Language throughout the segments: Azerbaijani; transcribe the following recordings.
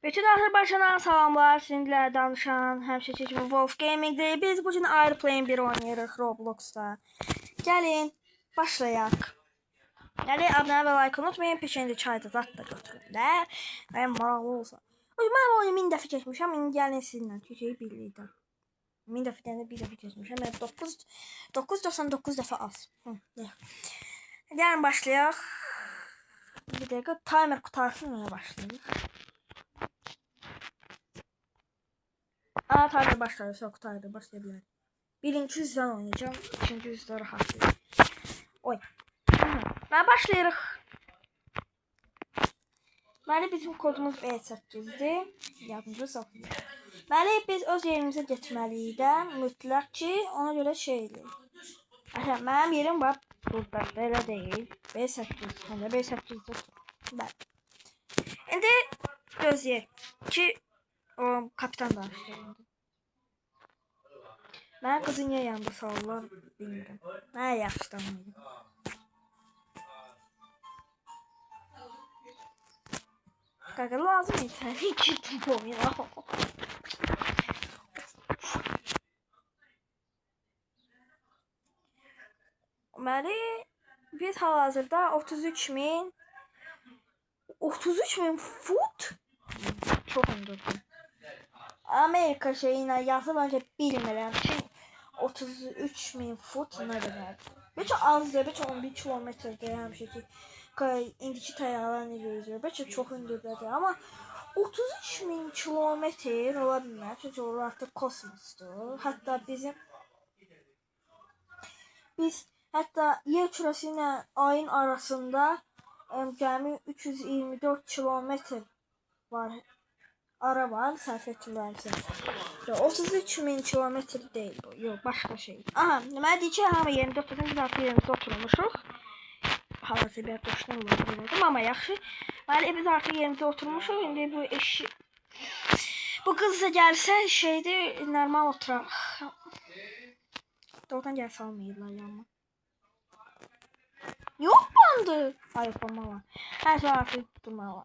Bütün Azərbaycandan salamlar, sizinlə danışan həmişəki kimi Wolf Gaming-dir. Biz bugün Airplane 1 oynayırıq Robloxda. Gəlin, başlayaq. Gəlin, abunə və like unutmayın, peşəndə çayda zat da götürün də. Mənim maraqlı olsa. Mən oyunu 1000 dəfə keçmişəm, indi gəlin sizinlə keçəyi birlikdə. 1000 dəfə deyəndə bir dəfə keçmişəm, 999 dəfə az. Gəlin, başlayaq. Bir dəqiqə, timer qutarsın, ona başlayaq. Timer başlayır, sonra timer başlaya bilər. Birinci yüzdən oynayacağım, ikinci yüzdə rahatlayım. Oy. Və başlayırıq. Deməli, bizim kodumuz B8-dir. Yadınızda saxlayın. Deməli, biz öz yerimizə getməliyik də, mütləq ki, ona görə şey eləyik. Mənim yerim var burada, belə deyil. B8, həndə B8-dir. Bəli. İndi gözləyək ki, o kapitan danışır. Mən qızı niyə yandı sallar bilmirəm. Mən yaxşıdan mıydım? Qaqa lazım idi. Gittim bu oyuna. Deməli, biz hal-hazırda 33.000 foot çox hündürdür. Amerika şeyinə yazıb öncə bilmirəm ki 33.000 foot nə qədərdir. Bəlkə azdır, bəlkə 11 kilometrdir həmişə ki. İndiki təyyarələr necə üzür, bəlkə çox hündürdədir. Amma 33.000 kilometr ola bilmər, çünki orada artıq kosmosdur. Hətta biz yer kürəsi ilə ayın arasında cəmi 324 kilometr var. Ara var, sərf etmirəmsə. 33.000 kilometr deyil bu. Yox, başqa şey. Aha, deməli deyək ki, hamı yerində otursun, biz artıq yerimizdə oturmuşuq. Hal-hazırda bir qoşdan olardım, amma yaxşı. Deməli, biz artıq yerimizdə oturmuşuq. İndi bu eşi... Bu qız da gəlsə, şeydir, normal oturaq. Doğrudan gəl salmayırlar yanıma. Yox bandı. Hayır, olmalı. Hər şey artıq durmalı.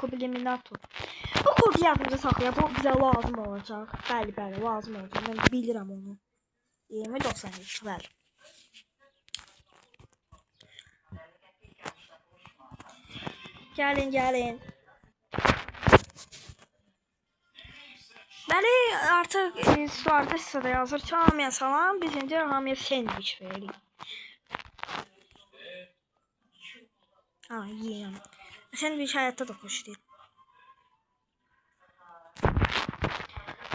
Kobiliminator. Bu kodu yadınıza saxlayın. Bu bizə lazım olacaq. Bəli, lazım olacaq. Mən bilirəm onu. 2093, bəli. Gəlin. Bəli, artıq stüardessa da yazır ki, hamıya salam. Biz indi hamıya sandviç veririk. Yiyəm. Sandviç həyatda da xoş deyil.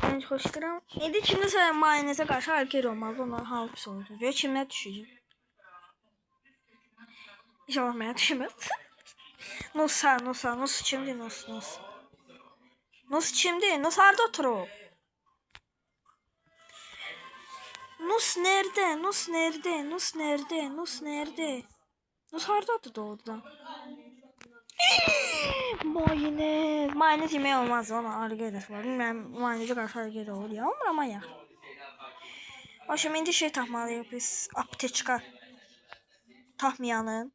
Mən xoşduram. İndi kimdəsə mayonezə qarşı alkeri olmalı. Ona hal pis olacaq. Görə kimə düşəcək? İnşallah mənə düşməz. Nus kimdir? Nus kimdir? Nus harada oturub? Nus nerede? Nus haradadır doğrudan? Mayonez yemək olmaz, ona argədə var. Bilməm, mayonezə qarşı argədə olur ya, amma ya. Başım, indi şey tapmalıyıq biz, aptečka tapmayanın.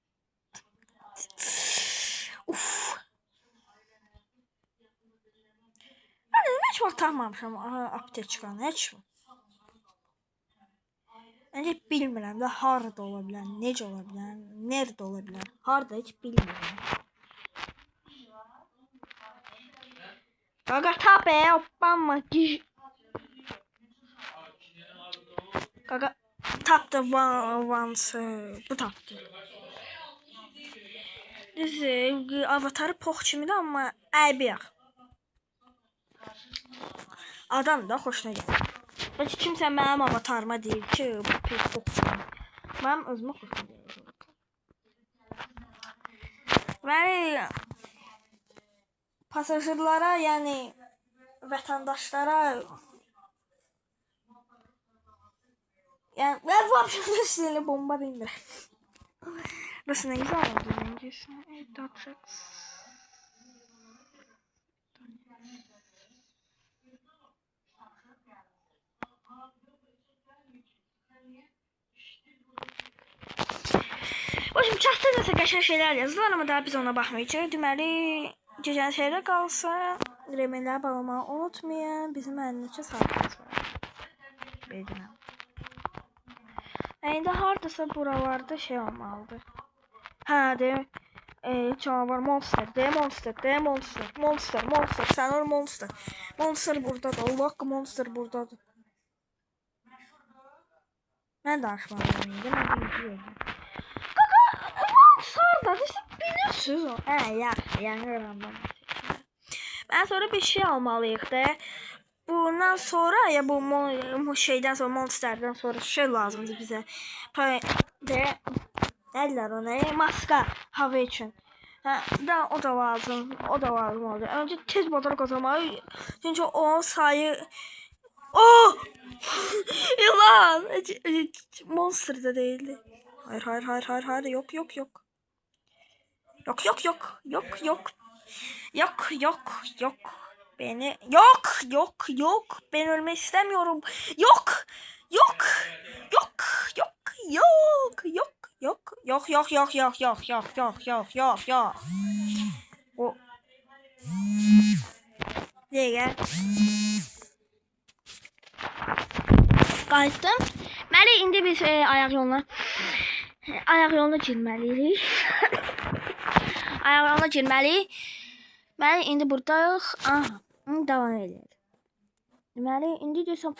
Mən heç vaxt tapmamışam aptečkanı, heç vaxt. Məncə bilmirəm də, harada ola bilər, necə ola bilər, nerede ola bilər, harada heç bilmirəm. Qaqa tap hoppanma. Qaqa tapdı vansı. Bu tapdı. Düzdür, avatarı pox kimidir, amma əybiyak. Adam da xoşuna gəlir. Bəlkə kimsə mənim avatarıma deyir ki, bu pek poxdur. Mənim özümə xoşuna gəlir. Bəli, pasajirlara, yəni vətəndaşlara, yəni mən vəbşəndə sizinlə bomba bilmirəm. Burası nə güzel oldu İngilizce. Doctrix. Başım Çatda nəsə qəşəng şeylər yazdılar, amma daha biz ona baxmayacağıq. Deməli, gecənin xeyrə qalsa, remenləri bağlamağı unutmayın. Bizim 53 saatımız var. Bilmirəm. İndi hardasa buralarda şey olmalıdır. Hə, deyim. Canavar monster, monster. Sən ol monster. Monster buradadır. Allah haqqı monster buradadır. Mən danışmalıyım indi. Mən bilmiyorum. Monster'da işte bilirsiniz o. Yanıram ben. Ben sonra bir şey almalıyıq da. Bundan sonra ya bu şeydən sonra monsterdən sonra şey lazımdır bizə. De Eller ona maska hava için. O da lazım. O da lazım oldu. Önce tez motor kazanmayı. Çünkü o sayı Yılan. Monster da değildi. Hayır. Yok. Beni yok. Ben ölmek istemiyorum. Yok. O Gel. Qayıtdım. Məli indi biz ayaq yoluna girməliyik. Ayaq yoluna girməliyik. Məli indi buradayıq. Aha, devam edir. Deməli indi desəm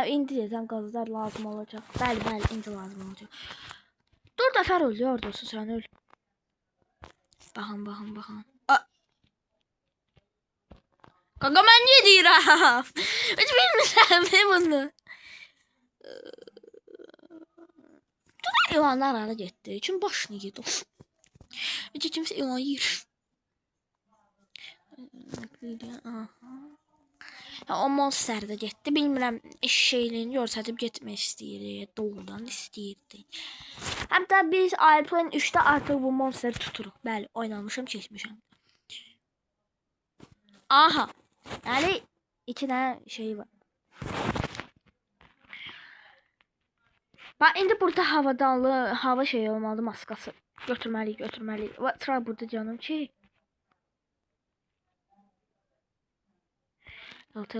indi desəm qazlar lazım olacaq. Bəli, indi lazım olacaq. 4 nəfər öldü ordusu, sən öl. Baxın. Kanka mən niyə deyirəm? Heç bilmirəm bunu. İlanlar ara getdi. Kim başını yedi? Heç kimsə ilan yiyir. O monster də getdi. Bilmirəm eşeğini görsədib getmək istəyir. Doğrudan istəyirdi. Həm də biz iPhone 3'də artıq bu monsteri tuturuq. Bəli, oynamışam, keçmişəm. Aha. Yəni 2 dənə şey var. Bax indi burada hava şey olmalı, maskası. Götürməliyik. Sıra burada canım ki. Tez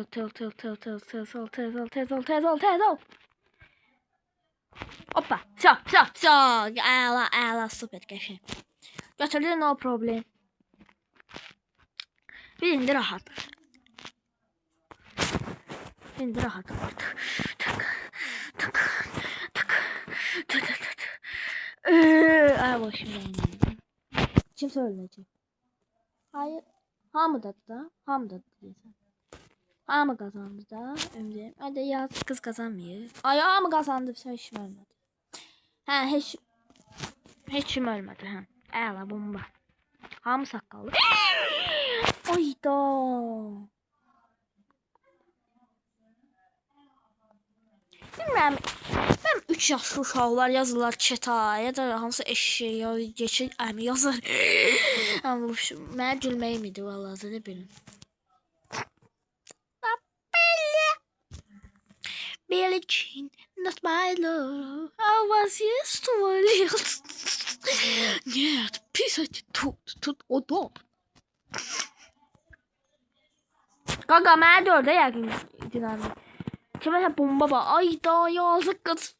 ol. Hoppa. Все. Əla, super qəşəng. Götürdü, no problem. Bir indi rahat. artık. Ay başım benim. Kimse ölmeyecek. Hayır. Hamıdadı diyesen. Hamı kazandı da. Ömrüm. Hadi yaz kız kazanmıyor. Ay hamı kazandı. Sen hiç mi ölmedi? Hiç mi ölmedi? Əla bomba. Hamı saqqallı. Ayda. Bilmirəm. Mən 3 yaşlı uşaqlar yazırlar çeta ya da hansı eşeği ya geçin əmi yazır. Mən gülməyim idi vallahi də bilin. Billie Jean, not my love. I was used to a little. Нет, писать тут удобно. Kanka mənə 4'e yakın dinamik. Kimse bomba bak. Ay da yazık kız.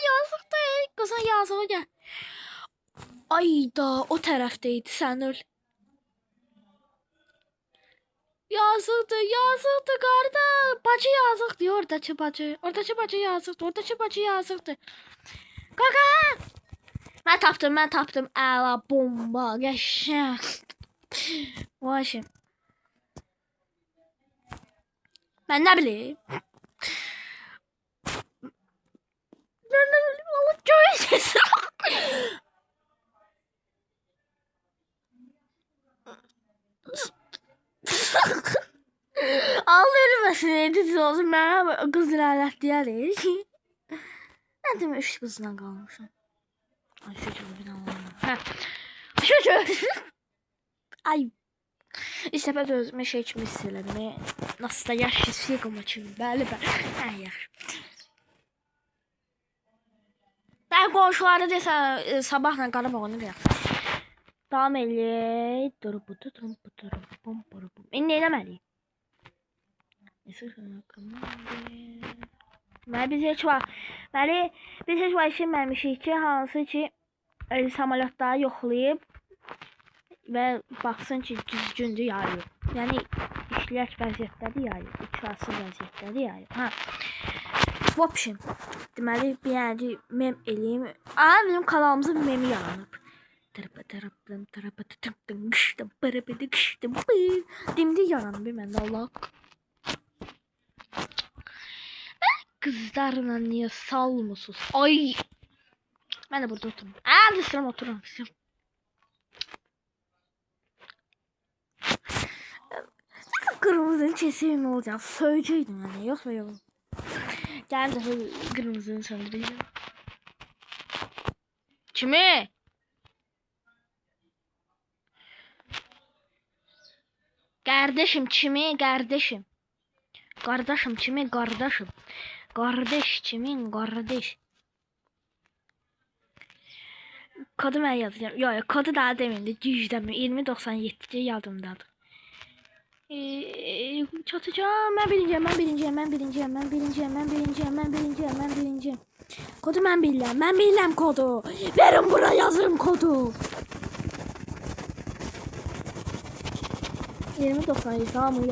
Yazık değil. Kızın yazığı gel. Ay da o taraftaydı, sen öl. Yazıktı karda. Bacı yazıktı. Oradaki bacı yazıktı. Kanka. Ben tapdım. Əla bomba. Geçen. Başım. Ben ne bileyim. Allah göreceğiz. Ağlarım meseleyi olsun. Ben kız lanet diyelim. Ben de 3 kızdan kalmışım. Ay şu çocuğu bir daha Ay. İşte ben özüme şey içmişsiniz. Nasıl da yaş hissiyim açayım. Bəli. Yaş. Ben qonşuları desə sabahla Qarabağını qıyaq. Davam eləyək. İndi nə etməliyik? Biz heç vaxt işləməmişik ki, hansı ki samolyotları yoxlayıb və baxsın ki, düzgündür ya yox. Yəni işlək vəziyyətdədir ya yox, uçarsız vəziyyətdədir ya yox. Ha. В общем, deməli bir yəni mem eləyim. Bizim kanalımızın memi yaranıb. Dimdi yaranıb məndə Allah. Kızlarla niye salmısınız? Ay. Ben de burada otururum. Sıram otururum. Kırmızının çesimi ne olacak? Söyleyecektim yani. Yoksa yok. Gel de kırmızını söndüreceğim. Kimi? Kardeşim kimi? Kardeşim. Kardeşim kimi? Kardeşim. Kardeş kimin? Kardeş. Kodu mən yazacağım. Yox, kodu daha demeyim de düzdəmir. 2097 yadımdadır. Çatacağım. Mən birinciyəm. Kodu mən bilirəm kodu. Verin bura yazırım kodu. 2097 hamı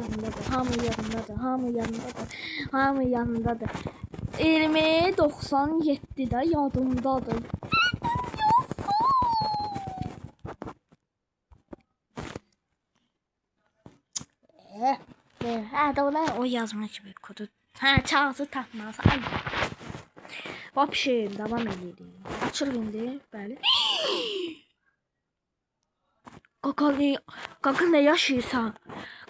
yanındadır. 2097 də yadımdadır. Doğru o yazma kimi kodu. Çağızı tapmaz. Ay. Vapşim devam edelim. Açılır indi. Bəli. Qaqı nə yaşayırsan?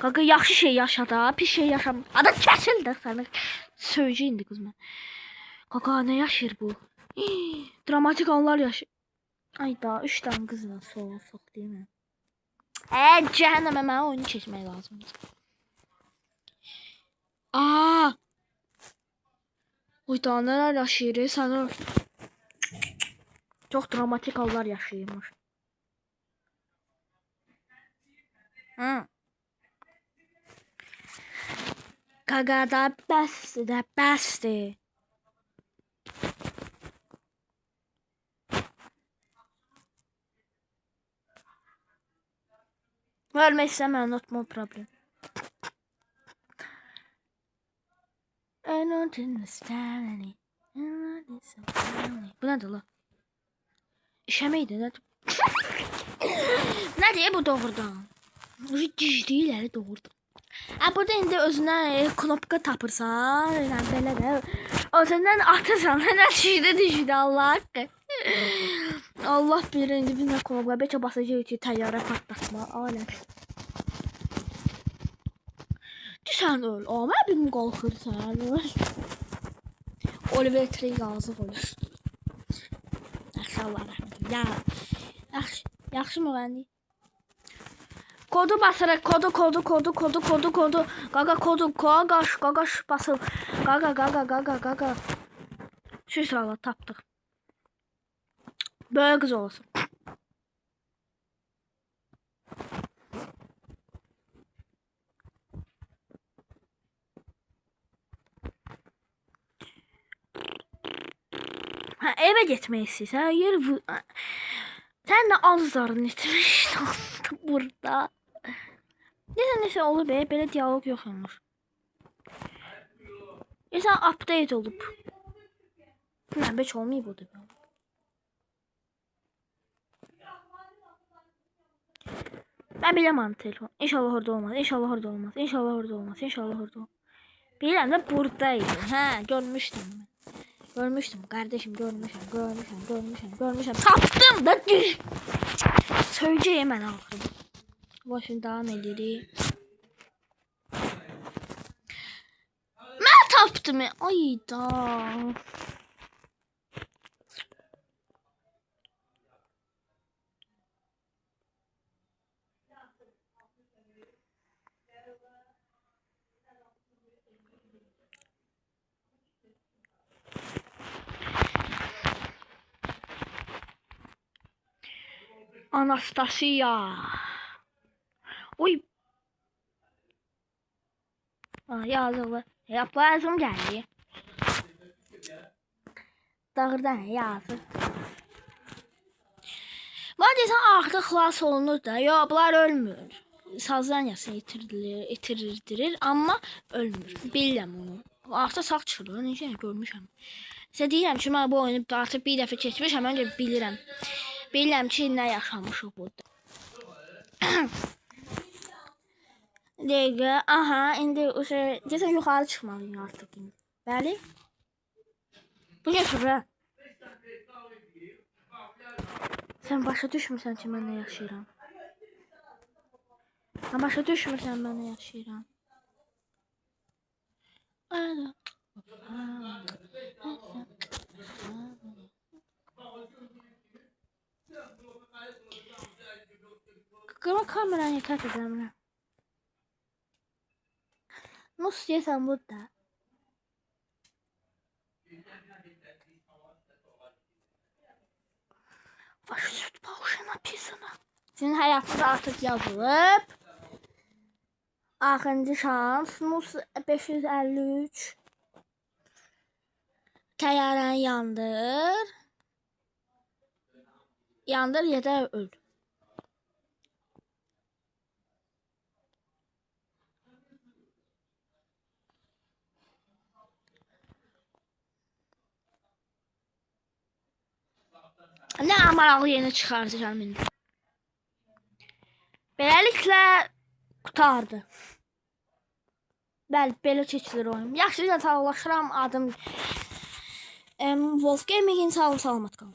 Qaqı yaxşı şey yaşa da, pis şey yaşam. Ada kəsil də səni. Söyləyəcək indi qız mən. Qaqı nə yaşayır bu? Dramatik anlar yaşayır. Ay da 3 dənə qızla soğuk deyil mi? Cəhənnəmə mənə oyunu keçmək lazımdır. Oy da nələr yaşayır səni. Çox dramatik anlar yaşayırmış. Qaqa da bəsdir. Ölmək istəməm, not more problem. I don't understand it. Bu nədir la? İşəməkdir, nədir? Nədir bu doğrudan? Gizliləri doğrudan. Burada indi özünə knopka tapırsan, belə də. O səndən atırsan, nə düşdü Allah haqqı. Allah bilir indi bir nə knopka, bəlkə basacaq ki, təyyarə partlatma, aləm. Sən öl, mən bilim qalxırsan, öl. Oliver Tree yazıq olur. Yaxşı Allah rəhmət. Yaxşı müğənni. Kodu basırıq, kodu. Qaqa kodu, qaqaş basıl. Qaqa. Şu sırala tapdıq. Böyle qız olsun. Eve getmək istəyirsən, yer bu. Sən də azlarını itirmişdin burada. Nəsə olub belə diyalog yox olmuş. Sən update olub. Mən heç olmayıb o da. Mən biləm telefon. İnşallah orada olmaz. Biləm də buradaydı. Görmüşdüm mən. Kardeşim görmüşəm. Tapdım da. Söyleyeceğim mən axırda. Başını devam edirik. Mən tapdım. Ay da. Anastasia. Uy. Yazılı. Yap lazım geldi. Dağırdan yazır. Vadiysən artıq xilas olunur da. Yo, bunlar ölmür. Sazdaniyasını itirirdirir, amma ölmür. Bilirəm onu. Artıq sağ çıxır. Necə görmüşəm. Sizə deyirəm ki, mən bu oyunu artıq bir dəfə keçmişəm. Məncə bilirəm. Bilirəm ki, nə yaşamışıq burada. Dəqiqə. Aha, indi deyəsən yuxarı çıxmalıyım artıq. Bəli. Bu yaşır ha. Sən başa düşmürsən ki, mən nə yaşayıram. Sən başa düşmürsən mən nə yaşayıram. Qıma kameranı tət edəmirəm. Nasıl deyəsən burada? Başı süt bağışına pisana. Sizin həyatınız artıq yazılıb. Axıncı şans. Mus 553. Təyyarəni yandır. Yandır ya da öl. Nə maraqlı yeni çıxaracağım indi. Beləliklə qutardı. Bəli, belə keçilir oyun. Yaxşı, sağlaşıram. Adım Wolf Gaming-in, sağ olun, salamat qalın.